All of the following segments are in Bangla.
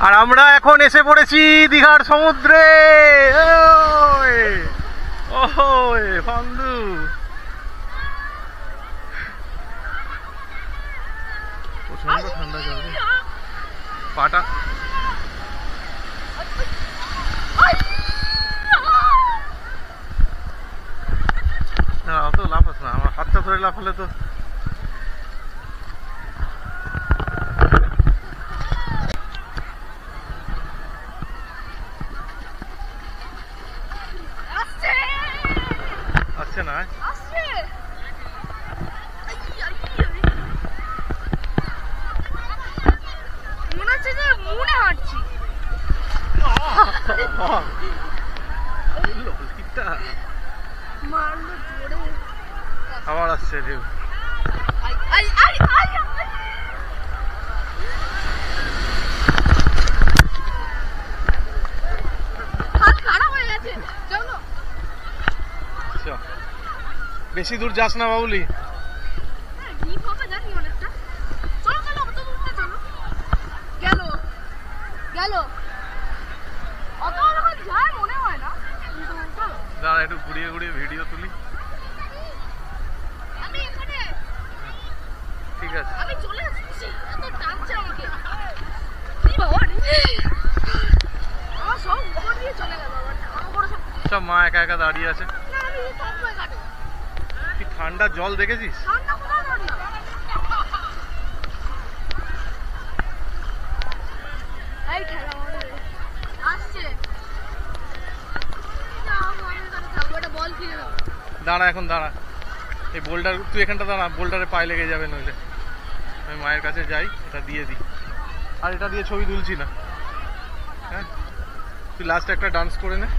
আর আমরা এখন এসে পড়েছি দীঘার সমুদ্রে। ওই ফান্দু প্রচন্ড ঠান্ডা জল পাটা না অত লাফাস না, আমার হাতটা ধরে লাফালে তো আসছে না। মনে হচ্ছে যে মনে হাঁটছি। আবার আসছে ঢেউ। বেশি দূর যাস না বাবুলি। দাঁড়া একটু ঘুরিয়ে ঘুরিয়ে ভিডিও তুলি। ঠিক আছে সব মা একা একা দাঁড়িয়ে আছে। কি ঠান্ডা জল দেখেছিস? দাঁড়া এখন দাঁড়া, এই বোল্ডার তুই এখানটা দাঁড়া, বোল্ডারে পায়ে লেগে যাবে নইলে। আমি মায়ের কাছে যাই, এটা দিয়ে দিই। আর এটা দিয়ে ছবি তুলছি না, হ্যাঁ তুই লাস্টে একটা ডান্স করে নে।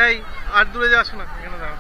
এই আর দূরে যাস না, এখানে দাঁড়া।